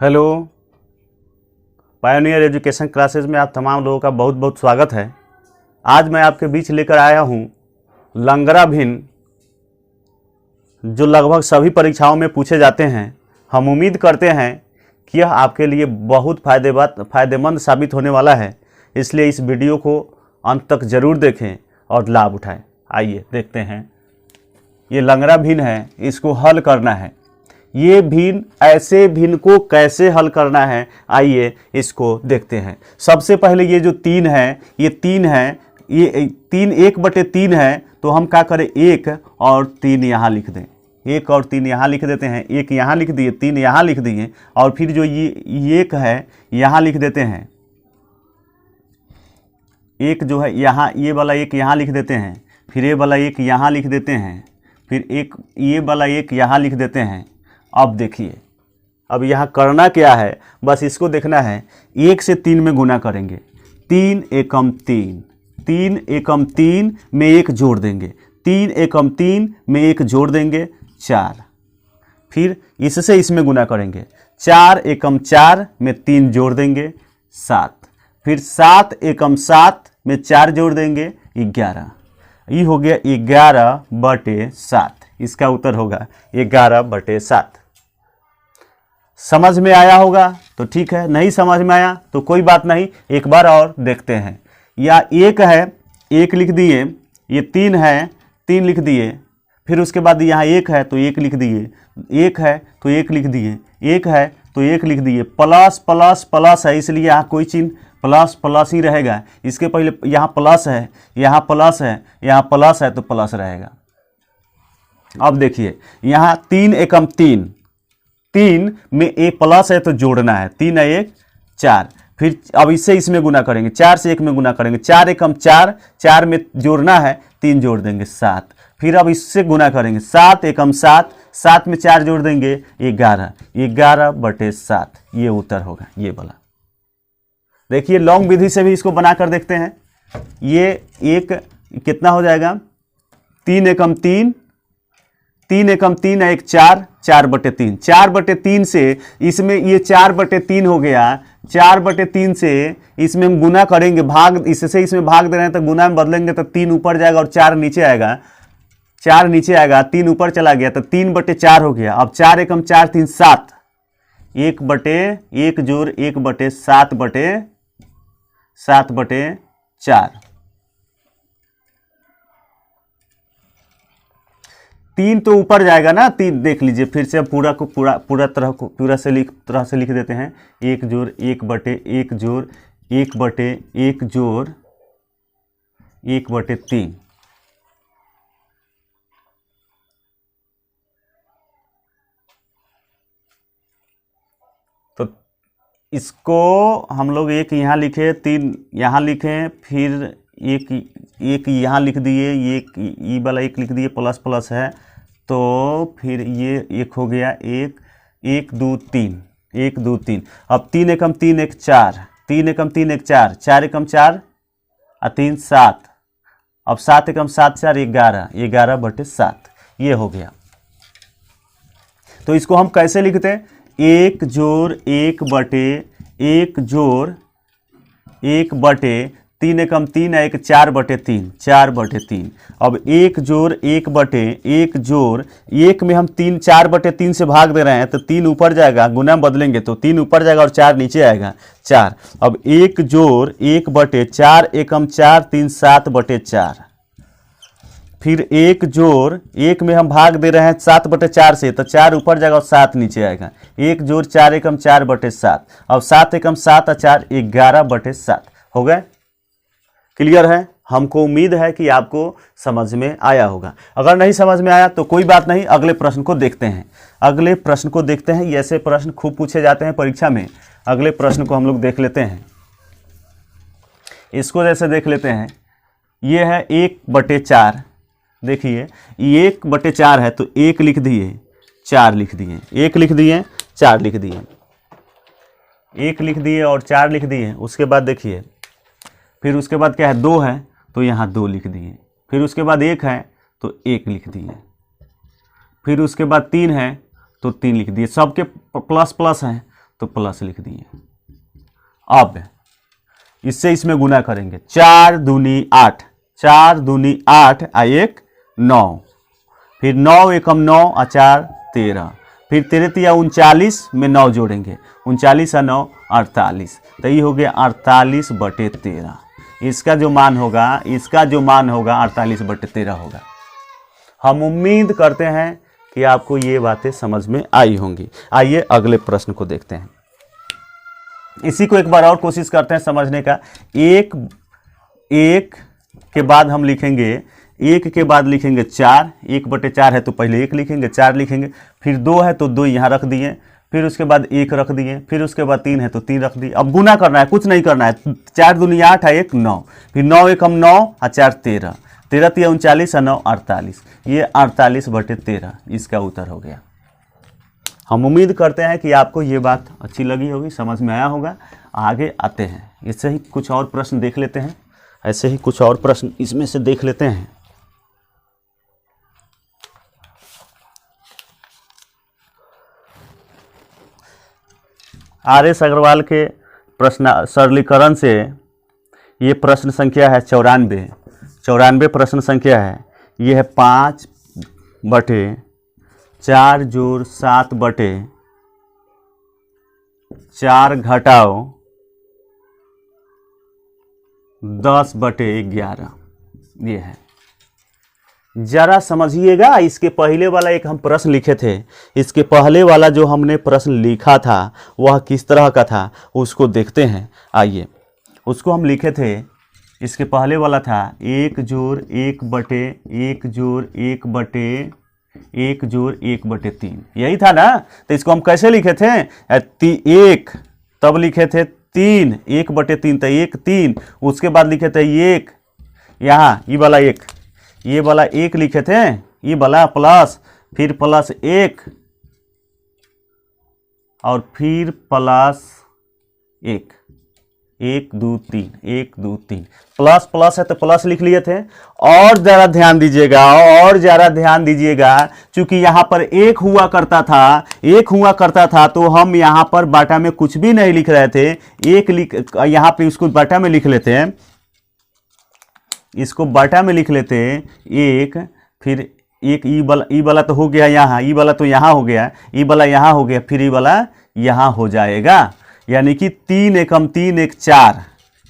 Hello, pioneer education classes में आप तमाम लोगों का बहुत बहुत स्वागत है। आज मैं आपके बीच लेकर आया हूँ लंगरा भिन्न, जो लगभग सभी परीक्षाओं में पूछे जाते हैं। हम उम्मीद करते हैं कि यह आपके लिए बहुत फ़ायदेमंद साबित होने वाला है, इसलिए इस वीडियो को अंत तक ज़रूर देखें और लाभ उठाएं। आइए देखते हैं। ये लंगरा भिन्न है, इसको हल करना है। ये भिन्न, ऐसे भिन्न को कैसे हल करना है, आइए इसको देखते हैं। सबसे पहले ये जो 3 है, ये 3 है, ये 3 1/3 है, तो हम क्या करें, 1 और 3 यहाँ लिख दें। 1 और 3 यहाँ लिख देते हैं। 1 यहाँ लिख दिए, 3 यहाँ लिख दिए, और फिर जो ये 1 है यहाँ लिख देते हैं। 1 जो है यहाँ, ये वाला 1 यहाँ लिख देते हैं, फिर ये वाला 1 यहाँ लिख देते हैं, फिर ये वाला 1 यहाँ लिख देते हैं। अब देखिए, अब यहाँ करना क्या है, बस इसको देखना है। 1 से 3 में गुना करेंगे, 3 एकम 3, 3 एकम 3 में 1 जोड़ देंगे, 3 एकम 3 में 1 जोड़ देंगे 4। फिर इससे इसमें गुना करेंगे, 4 एकम 4 में 3 जोड़ देंगे 7। फिर 7 एकम 7 में 4 जोड़ देंगे 11। ये हो गया 11/7। इसका उत्तर होगा 11/7। समझ में आया होगा तो ठीक है, नहीं समझ में आया तो कोई बात नहीं, एक बार और देखते हैं। या 1 है, 1 लिख दिए, ये 3 है, 3 लिख दिए, फिर उसके बाद यहाँ 1 है तो 1 लिख दिए, 1 है तो 1 लिख दिए, 1 है तो 1 लिख दिए। प्लस प्लस प्लस है, इसलिए यहाँ कोई चिन्ह प्लस प्लस ही रहेगा। इसके पहले यहाँ प्लस है, यहाँ प्लस है, यहाँ प्लस है तो प्लस रहेगा। अब देखिए, यहाँ 3 एकम 3, 3 में ए प्लस है तो जोड़ना है, 3 है 1 4। फिर अब इससे इसमें गुना करेंगे, 4 से 1 में गुना करेंगे, 4 एकम 4, 4 में जोड़ना है, 3 जोड़ देंगे 7। फिर अब इससे गुना करेंगे, 7 एकम 7, 7 में 4 जोड़ देंगे 11, 11/7। ये उत्तर होगा, ये वाला। देखिए, लॉन्ग विधि से भी इसको बनाकर देखते हैं। ये एक कितना हो जाएगा, 3 एकम 3, 3 एकम 3 है 1 4, 4/3, 4/3 से इसमें ये 4/3 हो गया। 4/3 से इसमें हम गुना करेंगे, भाग, इससे इसमें भाग दे रहे हैं तो गुना में बदलेंगे तो 3 ऊपर जाएगा और 4 नीचे आएगा। 4 नीचे आएगा, 3 ऊपर चला गया तो 3/4 हो गया। अब 4 एकम 4 3 7, 1/1 जोड़ 1/7/4। 3 तो ऊपर जाएगा ना, 3 देख लीजिए, फिर से पूरा तरह से लिख देते हैं। 1 जोड़ 1/1 जोड़ 1/1 जोड़ 1/3। तो इसको हम लोग 1 यहाँ लिखे, 3 यहाँ लिखें, फिर 1 यहाँ लिख दिए, ये वाला 1 लिख दिए, प्लस प्लस है तो फिर ये 1 हो गया, 1 1 2 3, 1 2 3। अब 3 एकम 3 1 4, 3 एकम 3 1 4, 4 एकम 4 और 3 7। अब 7 एकम 7 4 11, 11/7। ये हो गया। तो इसको हम कैसे लिखते हैं, 1 जोड़ 1/1 जोड़ 1/3 एकम 3 है 1 4/3, 4/3। अब 1 जोड़ 1/1 जोड़ 1 में हम 4/3 से भाग दे रहे हैं तो 3 ऊपर जाएगा, गुना बदलेंगे तो 3 ऊपर जाएगा और 4 नीचे आएगा 4। अब 1 जोड़ 1/4 एकम 4 3 7/4। फिर 1 जोड़ 1 में हम भाग दे रहे हैं 7/4 से तो 4 ऊपर जाएगा और 7 नीचे आएगा। 1 जोड़ 4 एकम 4/7। अब 7 एकम 7 और 4 11/7 हो गए। क्लियर है? हमको उम्मीद है कि आपको समझ में आया होगा। अगर नहीं समझ में आया तो कोई बात नहीं, अगले प्रश्न को देखते हैं। अगले प्रश्न को देखते हैं, ऐसे प्रश्न खूब पूछे जाते हैं परीक्षा में। अगले प्रश्न को हम लोग देख लेते हैं। इसको जैसे देख लेते हैं, ये है 1/4। देखिए, 1/4 है तो 1 लिख दिए, 4 लिख दिए, 1 लिख दिए, 4 लिख दिए, 1 लिख दिए और 4 लिख दिए। उसके बाद देखिए, फिर उसके बाद क्या है, 2 है तो यहाँ 2 लिख दिए। फिर उसके बाद 1 है तो 1 लिख दिए। फिर उसके बाद 3 है तो 3 लिख दिए। सबके प्लस प्लस हैं तो तो प्लस लिख दिए। अब इससे इसमें गुना करेंगे, 4 दूनी 8, 4 दूनी 8 आ 1 9, फिर 9 एकम 9 आ 4 13, फिर 13 या 39 में 9 जोड़ेंगे, 39 और 9 48, तो ये हो गया 48/13। इसका जो मान होगा 48/13 होगा। हम उम्मीद करते हैं कि आपको ये बातें समझ में आई होंगी। आइए अगले प्रश्न को देखते हैं। इसी को एक बार और कोशिश करते हैं समझने का। एक के बाद हम लिखेंगे, 1 के बाद लिखेंगे 4, 1/4 है तो पहले 1 लिखेंगे, 4 लिखेंगे, फिर 2 है तो 2 यहाँ रख दिए, फिर उसके बाद 1 रख दिए, फिर उसके बाद 3 है तो 3 रख दिए। अब गुना करना है, कुछ नहीं करना है। 4 दूनी 8 है 1 9, फिर 9 एकम 9 और 4 13, 13 या 39 और 9 48, ये 48/13 इसका उत्तर हो गया। हम उम्मीद करते हैं कि आपको ये बात अच्छी लगी होगी, समझ में आया होगा। आगे आते हैं, इससे ही कुछ और प्रश्न देख लेते हैं, ऐसे ही कुछ और प्रश्न इसमें से देख लेते हैं। आर.एस. अग्रवाल के प्रश्न सरलीकरण से ये प्रश्न संख्या है 94 प्रश्न संख्या है। ये है 5/4 जोड़ 7/4 घटाओ 10/11, ये है। जरा समझिएगा, इसके पहले वाला एक हम प्रश्न लिखे थे, इसके पहले वाला जो हमने प्रश्न लिखा था वह किस तरह का था उसको देखते हैं। आइए, उसको हम लिखे थे, इसके पहले वाला था 1 जोड़ 1/1 जोड़ 1/1/3, यही था ना। तो इसको हम कैसे लिखे थे? 1 तब लिखे थे 3, 1/3 तो 1 3, उसके बाद लिखे थे 1, यहाँ ये वाला 1, ये वाला 1 लिखे थे, ये वाला प्लस, फिर प्लस 1 और फिर प्लस 1, 1 2 3, 1 2 3, प्लस प्लस है तो प्लस लिख लिए थे। और ज़रा ध्यान दीजिएगा, चूंकि यहाँ पर 1 हुआ करता था तो हम यहाँ पर बाटा में कुछ भी नहीं लिख रहे थे। 1 पे उसको बाटा में लिख लेते हैं, इसको बाटा में लिख लेते हैं 1, फिर 1 ई वाला तो हो गया यहाँ, ई वाला तो यहाँ हो गया, ई वाला यहाँ हो गया, फिर ई वाला यहाँ हो जाएगा। यानी कि 3 एकम 3 1 4,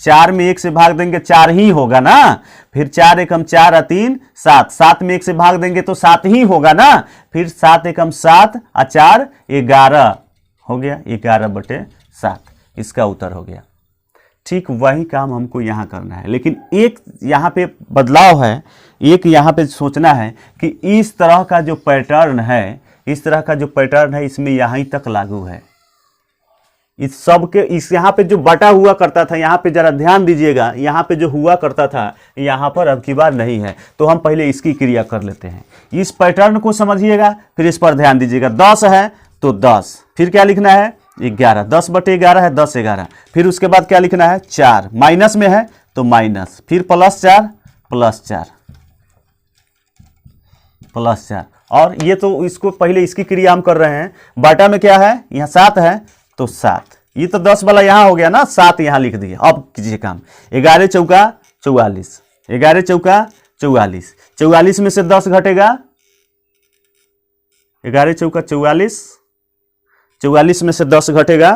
4 में 1 से भाग देंगे 4 ही होगा ना, फिर 4 एकम 4 और 3 7, 7 में 1 से भाग देंगे तो 7 ही होगा ना, फिर 7 एकम 7 और 4 11 हो गया, 11/7 इसका उत्तर हो गया। ठीक वही काम हमको यहाँ करना है, लेकिन एक यहाँ पे बदलाव है, एक यहाँ पे सोचना है कि इस तरह का जो पैटर्न है, इसमें यहाँ तक लागू है। इस सब के इस यहाँ पे जो बटा हुआ करता था, यहाँ पे जरा ध्यान दीजिएगा, यहाँ पे जो हुआ करता था यहाँ पर अब की बार नहीं है। तो हम पहले इसकी क्रिया कर लेते हैं। इस पैटर्न को समझिएगा, फिर इस पर ध्यान दीजिएगा। 10 है तो 10, फिर क्या लिखना है 11, 10/11 है 10 11, फिर उसके बाद क्या लिखना है 4, माइनस में है तो माइनस, फिर +4 +4 और ये तो इसको पहले इसकी क्रिया हम कर रहे हैं। बाटा में क्या है, यहाँ 7 है तो 7, ये तो 10 वाला यहाँ हो गया ना, 7 यहाँ लिख दिया। अब कीजिए काम, 11 चौका 44, 11 चौका 44, 44 में से 10 घटेगा, 11 चौका 44, 44 में से 10 घटेगा,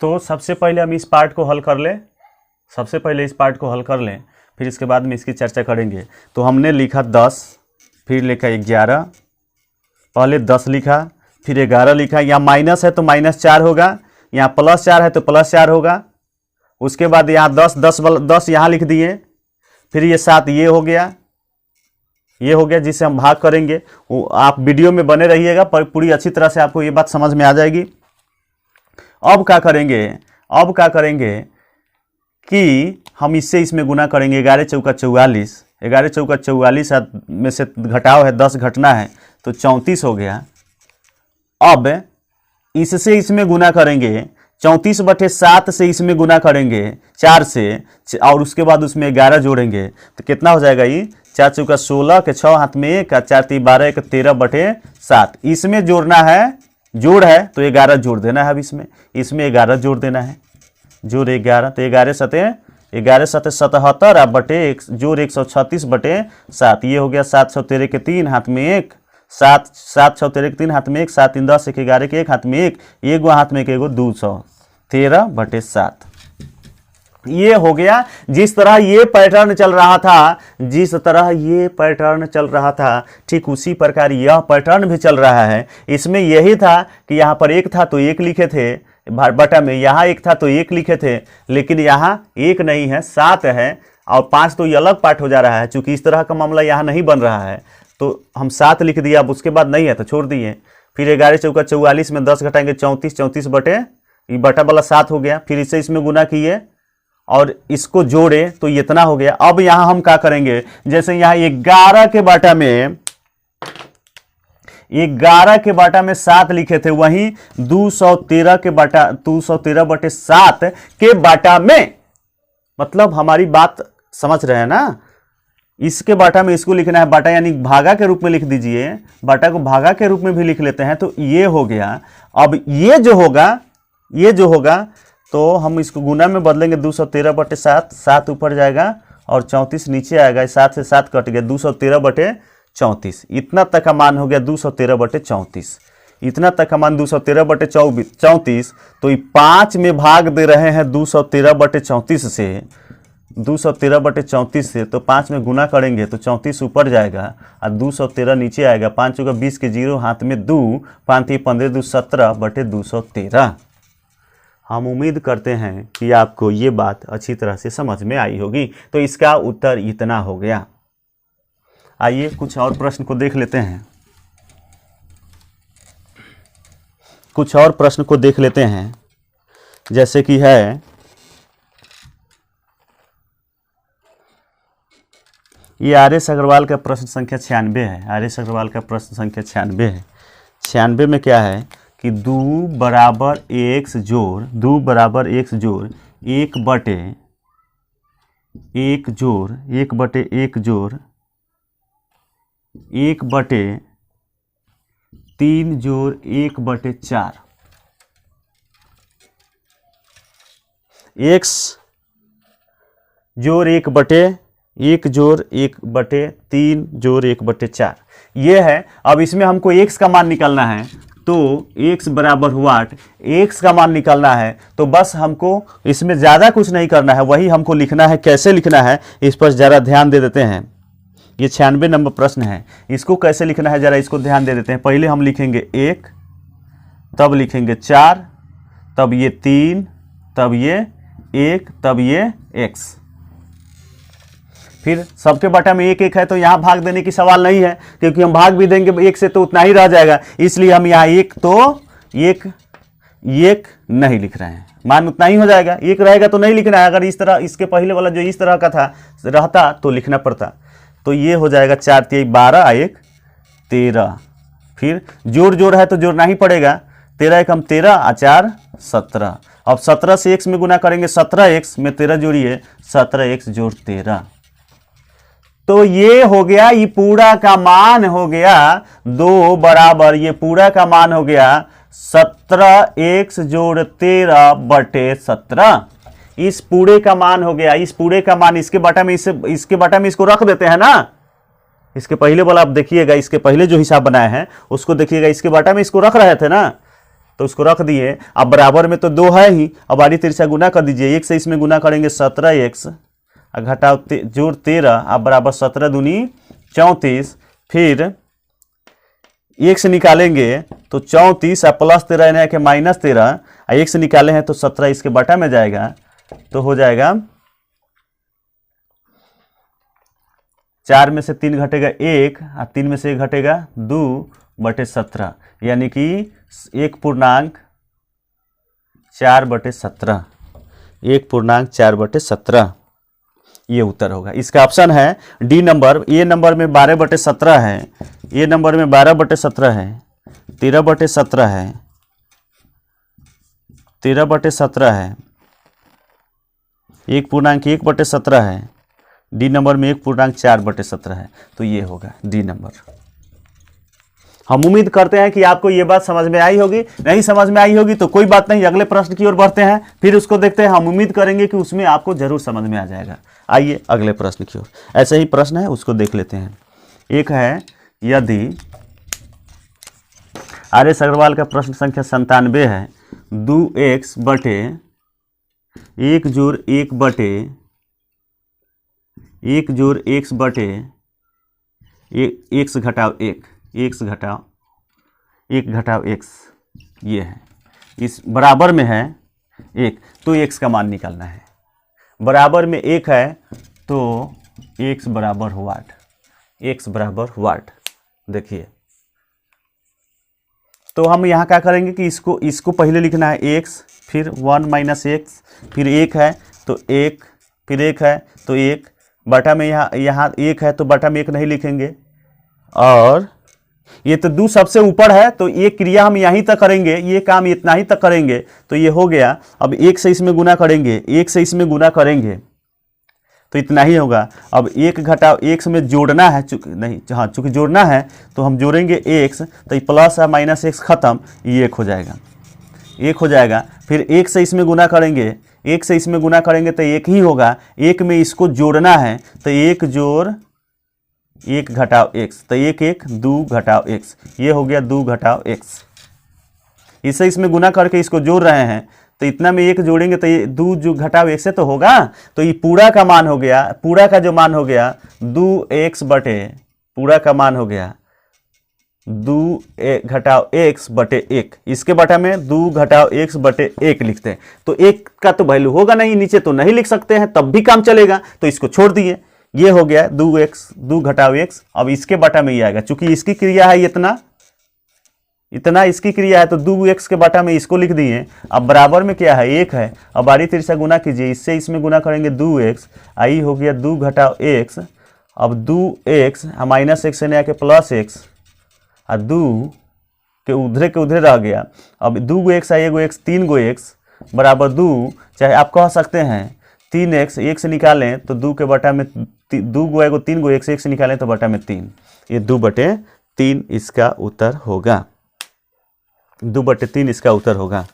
तो सबसे पहले हम इस पार्ट को हल कर लें, फिर इसके बाद में इसकी चर्चा करेंगे। तो हमने लिखा 10, फिर लिखा 11, पहले 10 लिखा, फिर 11 लिखा, यहाँ माइनस है तो -4 होगा, यहाँ +4 है तो +4 होगा, उसके बाद यहाँ 10 यहाँ लिख दिए, फिर ये 7 ये हो गया, जिससे हम भाग करेंगे। वो आप वीडियो में बने रहिएगा, पर पूरी अच्छी तरह से आपको ये बात समझ में आ जाएगी। अब क्या करेंगे कि हम इसमें गुना करेंगे। 11 चौका 44, 11 चौका 44 में से घटाव है 10 घटना है तो 34 हो गया। अब इससे इसमें गुना करेंगे, 34/7 से इसमें गुना करेंगे 4 से, और उसके बाद उसमें 11 जोड़ेंगे तो कितना हो जाएगा, ये 4 चौका 16 के 6 हाथ में 1 और 4 3 12 के 13/7। इसमें जोड़ना है, जोड़ है तो 11 जोड़ देना है। अब इसमें 11 जोड़ देना है, जोड़ 11 तो 11 सते 77 और बटे जोड़ 136/7। ये हो गया 713 के 3 हाथ में 1, 7 613 के 3 हाथ में 1, 7 3 10 1 11 के 1 हाथ में 1, एगो हाथ में 1 एगो 213/7। ये हो गया। जिस तरह ये पैटर्न चल रहा था, ठीक उसी प्रकार यह पैटर्न भी चल रहा है। इसमें यही था कि यहाँ पर 1 था तो 1 लिखे थे बटा में, यहाँ 1 था तो 1 लिखे थे, लेकिन यहाँ 1 नहीं है 7 है और 5 तो ये अलग पार्ट हो जा रहा है। चूंकि इस तरह का मामला यहाँ नहीं बन रहा है तो हम 7 लिख दिया। अब उसके बाद नहीं है तो छोड़ दिए। फिर 11 चौका 44 में 10 घटाएंगे 34, 34 बटे ये बटा वाला 7 हो गया। फिर इससे इसमें गुना किए और इसको जोड़े तो ये इतना हो गया। अब यहां हम क्या करेंगे, जैसे यहां 11 के बाटा में 7 लिखे थे, वहीं 213/7 के बाटा में, मतलब हमारी बात समझ रहे हैं ना। इसके बाटा में इसको लिखना है, बाटा यानी भागा के रूप में लिख दीजिए, बाटा को भागा के रूप में भी लिख लेते हैं तो ये हो गया। अब ये जो होगा तो हम इसको गुना में बदलेंगे, 213/7, 7 ऊपर जाएगा और 34 नीचे आएगा। 7 से 7 कट गया, 213/34। इतना तक का मान हो गया 213/34। इतना तक का मान 213/34। तो ये 5 में भाग दे रहे हैं 213/34 से, 213/34 से। तो 5 में गुना करेंगे तो 34 ऊपर जाएगा और 213 नीचे आएगा। 5 चौका 20 के 0 हाथ में 2, 5 3 15 2 17/213। हम उम्मीद करते हैं कि आपको ये बात अच्छी तरह से समझ में आई होगी। तो इसका उत्तर इतना हो गया। आइए कुछ और प्रश्न को देख लेते हैं। जैसे कि है ये आर.एस. अग्रवाल का प्रश्न संख्या 96 है। आर.एस. अग्रवाल का प्रश्न संख्या 96 है। 96 में क्या है कि 2 बराबर x जोड़ 1 जोड़ 1 बटे 1 जोड़ 1 बटे 1 जोड़ 1 बटे 3 जोड़ 1/4 x जोड़ 1 बटे 1 जोड़ 1/3 जोड़ 1/4 ये है। अब इसमें हमको x का मान निकालना है तो x बराबर वाट, x का मान निकालना है तो बस हमको इसमें ज़्यादा कुछ नहीं करना है, वही हमको लिखना है। कैसे लिखना है इस पर ज़रा ध्यान दे देते हैं। ये 96 नंबर प्रश्न है, इसको कैसे लिखना है ज़रा इसको ध्यान दे देते हैं। पहले हम लिखेंगे 1, तब लिखेंगे 4, तब ये 3, तब ये 1, तब ये x। फिर सबके बटा में 1 1 है तो यहाँ भाग देने की सवाल नहीं है, क्योंकि हम भाग भी देंगे 1 से तो उतना ही रह जाएगा। इसलिए हम यहाँ 1 नहीं लिख रहे हैं, मान उतना ही हो जाएगा। 1 रहेगा तो नहीं लिखना है। अगर इस तरह इसके पहले वाला जो इस तरह का था रहता तो लिखना पड़ता। तो ये हो जाएगा 4 3 12 1 13। फिर जोड़ है तो जोड़ना ही पड़ेगा। 13 1 हम 13 और 4 17। अब 17 से x में गुना करेंगे, 17x में 13 जोड़िए, 17x जोड़ 13। तो ये हो गया, ये पूरा का मान हो गया 2 बराबर, ये पूरा का मान हो गया 17x जोड़ 13/17। इस पूरे का मान हो गया, इस पूरे का मान इसके बटा में इसके बटा में इसको रख देते हैं ना। इसके पहले वाला आप देखिएगा, इसके पहले जो हिसाब बनाए हैं उसको देखिएगा, इसके बटा में इसको रख रहे थे ना, तो उसको रख दिए। अब बराबर में तो 2 है ही, अब आड़ी तिरछा गुना कर दीजिए। 1 से इसमें गुना करेंगे 17x घटाओ जोड़ 13 अब बराबर 17 दूनी 34। फिर 1 से निकालेंगे तो 34 और प्लस 13 यानी कि -13, 1 से निकाले हैं तो 17 इसके बटा में जाएगा तो हो जाएगा 4 में से 3 घटेगा 1 और 3 में से 1 घटेगा 2/17, यानी कि 1.4/17, 1.4/17 ये उत्तर होगा। इसका ऑप्शन है डी नंबर। ए नंबर में 12/17 है, ए नंबर में 12/17 है, 13/17 है, 13/17 है, 1.1/17 है, डी नंबर में 1/4/17 है, तो ये होगा डी नंबर। हम उम्मीद करते हैं कि आपको ये बात समझ में आई होगी। नहीं समझ में आई होगी तो कोई बात नहीं, अगले प्रश्न की ओर बढ़ते हैं, फिर उसको देखते हैं। हम उम्मीद करेंगे कि उसमें आपको जरूर समझ में आ जाएगा। आइए अगले प्रश्न की ओर। ऐसे ही प्रश्न है, उसको देख लेते हैं। एक है, यदि आर.एस. अग्रवाल का प्रश्न संख्या 97 है, 2x बटे 1 जोड़ 1 बटे 1 जोड़ x बटे x घटाव 1, x घटाव 1 घटाव x, ये है। इस बराबर में है 1, तो x का मान निकालना है। बराबर में 1 है तो x बराबर वाट, x बराबर वाट। देखिए, तो हम यहाँ क्या करेंगे कि इसको पहले लिखना है x, फिर 1 - x, फिर 1 है तो 1, फिर 1 है तो 1, बटा में यहाँ 1 है तो बटा में 1 नहीं लिखेंगे। और ये तो 2 सबसे ऊपर है, तो ये क्रिया हम यहीं तक करेंगे, ये काम इतना ही तक करेंगे, तो ये हो गया। अब 1 से इसमें गुना करेंगे, 1 से इसमें गुना करेंगे तो इतना ही होगा। अब 1 घटाव x में जोड़ना है, चूँकि जोड़ना है तो हम जोड़ेंगे x, तो ये प्लस है माइनस x खत्म, ये 1 हो जाएगा, 1 हो जाएगा। फिर 1 से इसमें गुना करेंगे, 1 से इसमें गुना करेंगे तो 1 ही होगा। 1 में इसको जोड़ना है तो 1 जोड़ 1 घटाव x, तो 1 1 2 घटाव x, ये हो गया 2 घटाव x। इसे इसमें गुना करके इसको जोड़ रहे हैं, तो इतना में 1 जोड़ेंगे तो ये 2 जो घटाव 1 से तो होगा, तो ये पूरा का मान हो गया, पूरा का जो मान हो गया 2x बटे, पूरा का मान हो गया 2 घटाव x बटे 1। इसके बटा में 2 घटाव x बटे 1 लिखते हैं, तो 1 का तो वैल्यू होगा नहीं, नीचे तो नहीं लिख सकते हैं, तब भी काम चलेगा, तो इसको छोड़ दिए। ये हो गया 2 घटाव x। अब इसके बटा में ये आएगा, चूंकि इसकी क्रिया है इतना इसकी क्रिया है, तो 2x के बटा में इसको लिख दिए। अब बराबर में क्या है, 1 है। अब बारी तिरी से गुना कीजिए, इससे इसमें गुना करेंगे 2x, आई हो गया 2 घटाव x। अब 2x माइनस x से आके प्लस x, और 2 के उधरे रह गया। अब 2x है, 1x 3x बराबर 2, चाहे आप कह सकते हैं 3x, 1 से निकालें तो 2 के बटा में 2 गो 3 गो, 1 से निकालें तो बटा में 3, ये 2/3 इसका उत्तर होगा। 2/3 इसका उत्तर होगा।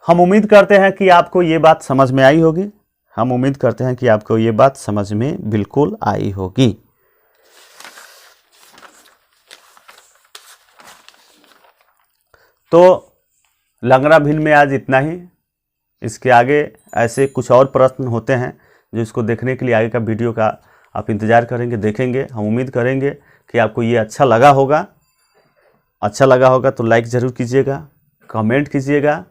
हम उम्मीद करते हैं कि आपको ये बात समझ में आई होगी। हम उम्मीद करते हैं कि आपको ये बात समझ में बिल्कुल आई होगी। तो लंगड़ा भिन्न में आज इतना ही। इसके आगे ऐसे कुछ और प्रश्न होते हैं जो इसको देखने के लिए आगे का वीडियो का आप इंतज़ार करेंगे, देखेंगे। हम उम्मीद करेंगे कि आपको ये अच्छा लगा होगा। अच्छा लगा होगा तो लाइक ज़रूर कीजिएगा, कमेंट कीजिएगा,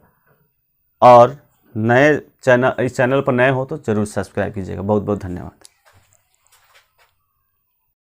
और इस चैनल पर नए हो तो ज़रूर सब्सक्राइब कीजिएगा। बहुत बहुत धन्यवाद।